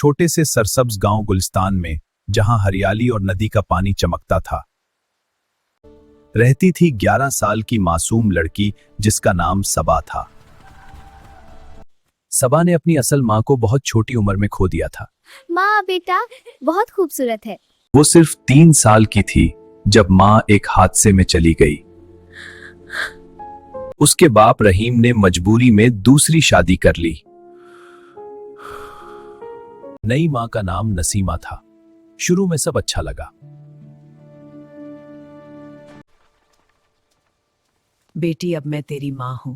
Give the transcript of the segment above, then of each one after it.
छोटे से सरसब्ज गांव गुलिस्तान में, जहां हरियाली और नदी का पानी चमकता था, रहती थी 11 साल की मासूम लड़की जिसका नाम सबा था। सबा ने अपनी असल माँ को बहुत छोटी उम्र में खो दिया था। माँ बेटा बहुत खूबसूरत है। वो सिर्फ 3 साल की थी जब माँ एक हादसे में चली गई। उसके बाप रहीम ने मजबूरी में दूसरी शादी कर ली। नई माँ का नाम नसीमा था। शुरू में सब अच्छा लगा। बेटी अब मैं तेरी माँ हूं।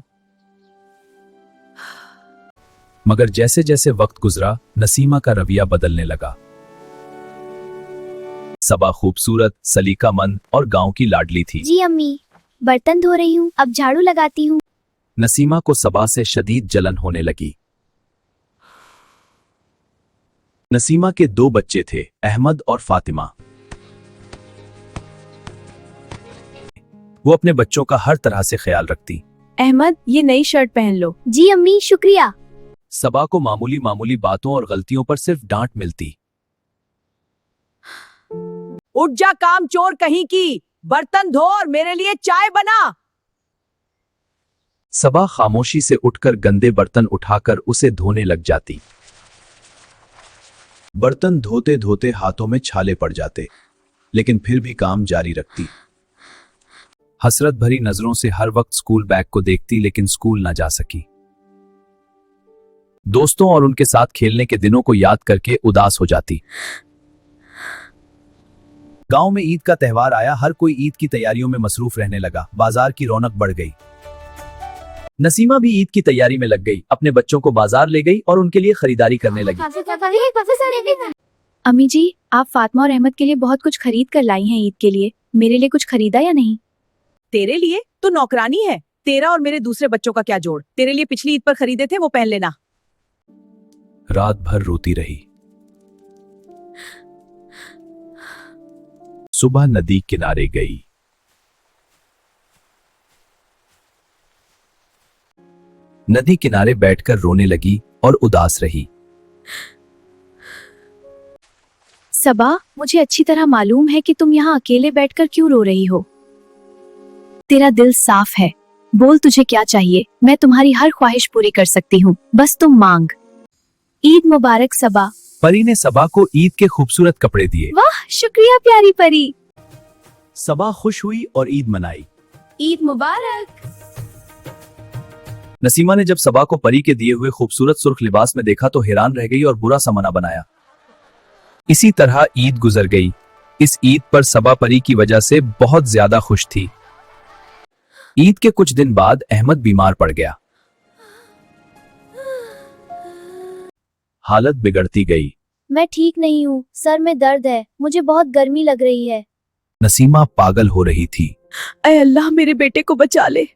मगर जैसे जैसे वक्त गुजरा, नसीमा का रवैया बदलने लगा। सबा खूबसूरत, सलीकामंद और गांव की लाडली थी। जी अम्मी, बर्तन धो रही हूँ, अब झाड़ू लगाती हूँ। नसीमा को सबा से शदीद जलन होने लगी। नसीमा के 2 बच्चे थे, अहमद और फातिमा। वो अपने बच्चों का हर तरह से ख्याल रखती। अहमद, ये नई शर्ट पहन लो। जी अम्मी, शुक्रिया। सबा को मामूली मामूली बातों और गलतियों पर सिर्फ डांट मिलती। उठ जा काम चोर कहीं की, बर्तन धो और मेरे लिए चाय बना। सबा खामोशी से उठकर गंदे बर्तन उठाकर उसे धोने लग जाती। बर्तन धोते धोते हाथों में छाले पड़ जाते, लेकिन फिर भी काम जारी रखती। हसरत भरी नजरों से हर वक्त स्कूल बैग को देखती, लेकिन स्कूल ना जा सकी। दोस्तों और उनके साथ खेलने के दिनों को याद करके उदास हो जाती। गांव में ईद का त्योहार आया, हर कोई ईद की तैयारियों में मसरूफ रहने लगा। बाजार की रौनक बढ़ गई। नसीमा भी ईद की तैयारी में लग गई, अपने बच्चों को बाजार ले गई और उनके लिए खरीदारी करने लगी। अम्मी जी, आप फातिमा और अहमद के लिए बहुत कुछ खरीद कर लाई हैं ईद के लिए। मेरे लिए कुछ खरीदा या नहीं? तेरे लिए तो नौकरानी है। तेरा और मेरे दूसरे बच्चों का क्या जोड़। तेरे लिए पिछली ईद पर खरीदे थे, वो पहन लेना। रात भर रोती रही। सुबह नदी किनारे गई। नदी किनारे बैठकर रोने लगी और उदास रही। सबा, मुझे अच्छी तरह मालूम है कि तुम यहाँ अकेले बैठकर क्यों रो रही हो। तेरा दिल साफ है। बोल, तुझे क्या चाहिए? मैं तुम्हारी हर ख्वाहिश पूरी कर सकती हूँ, बस तुम मांग। ईद मुबारक सबा। परी ने सबा को ईद के खूबसूरत कपड़े दिए। वाह, शुक्रिया प्यारी परी। सबा खुश हुई और ईद मनाई। ईद मुबारक। नसीमा ने जब सबा को परी के दिए हुए खूबसूरत सुर्ख लिबास में देखा तो हैरान रह गई और बुरा सा मना बनाया। इसी तरह ईद गुजर गई। इस ईद पर सबा परी की वजह से बहुत ज्यादा खुश थी। ईद के कुछ दिन बाद अहमद बीमार पड़ गया। हालत बिगड़ती गई। मैं ठीक नहीं हूँ, सर में दर्द है, मुझे बहुत गर्मी लग रही है। नसीमा पागल हो रही थी। ऐ अल्लाह, मेरे बेटे को बचा ले।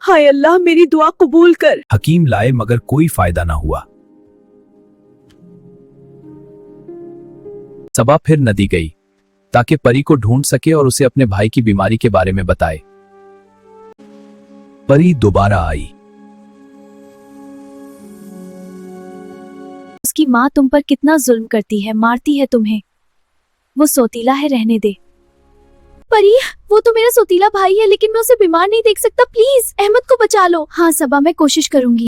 हाय अल्लाह, मेरी दुआ कबूल कर। हकीम लाए मगर कोई फायदा ना हुआ। सबा फिर नदी गई ताकि परी को ढूंढ सके और उसे अपने भाई की बीमारी के बारे में बताए। परी दोबारा आई। उसकी माँ तुम पर कितना जुल्म करती है, मारती है तुम्हें। वो सोतीला है, रहने दे। परी, वो तो मेरा सोतीला भाई है, लेकिन मैं उसे बीमार नहीं देख सकता। प्लीज अहमद को बचा लो। हाँ सबा, मैं कोशिश करूंगी।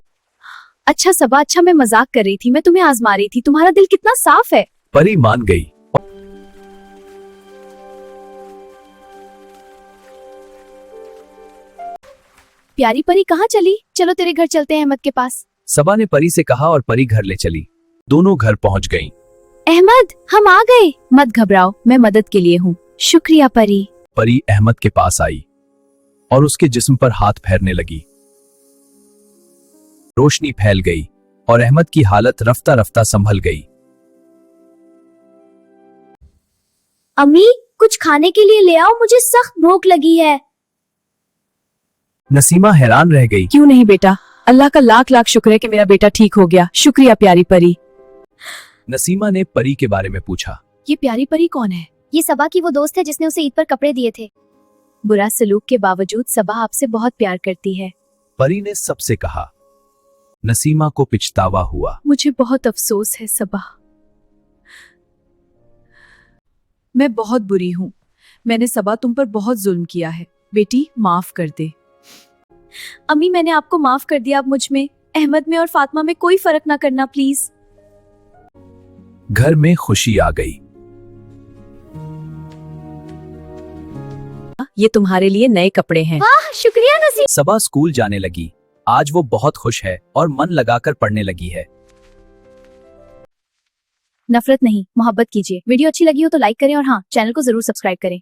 अच्छा सबा, अच्छा मैं मजाक कर रही थी, मैं तुम्हें आजमा रही थी। तुम्हारा दिल कितना साफ है। परी मान गई। प्यारी परी कहाँ चली? चलो तेरे घर चलते हैं अहमद के पास। सबा ने परी से कहा और परी घर ले चली। दोनों घर पहुंच गईं। अहमद, हम आ गए। मत घबराओ, मैं मदद के लिए हूँ। शुक्रिया परी। परी अहमद के पास आई और उसके जिस्म पर हाथ फेरने लगी। रोशनी फैल गई और अहमद की हालत रफ्ता रफ्ता संभल गई। अम्मी, कुछ खाने के लिए ले आओ, मुझे सख्त भूख लगी है। नसीमा हैरान रह गई। क्यों नहीं बेटा, अल्लाह का लाख लाख शुक्र है कि मेरा बेटा ठीक हो गया। शुक्रिया प्यारी परी। नसीमा ने परी के बारे में पूछा। ये प्यारी परी कौन है? ये सबा की वो दोस्त है जिसने उसे ईद पर कपड़े दिए थे। बुरा सलूक के बावजूद सबा आपसे बहुत प्यार करती है। परी ने सबसे कहा। नसीमा को पछतावा हुआ। मुझे बहुत अफसोस है सबा। मैं बहुत बुरी हूँ। मैंने सबा तुम पर बहुत जुल्म किया है। बेटी माफ कर दे। अम्मी मैंने आपको माफ कर दिया, अब मुझ में, अहमद में और फातिमा में कोई फर्क ना करना प्लीज। घर में खुशी आ गई। ये तुम्हारे लिए नए कपड़े हैं। वाह शुक्रिया नसीम। सबा स्कूल जाने लगी। आज वो बहुत खुश है और मन लगाकर पढ़ने लगी है। नफरत नहीं, मोहब्बत कीजिए। वीडियो अच्छी लगी हो तो लाइक करें और हाँ, चैनल को जरूर सब्सक्राइब करें।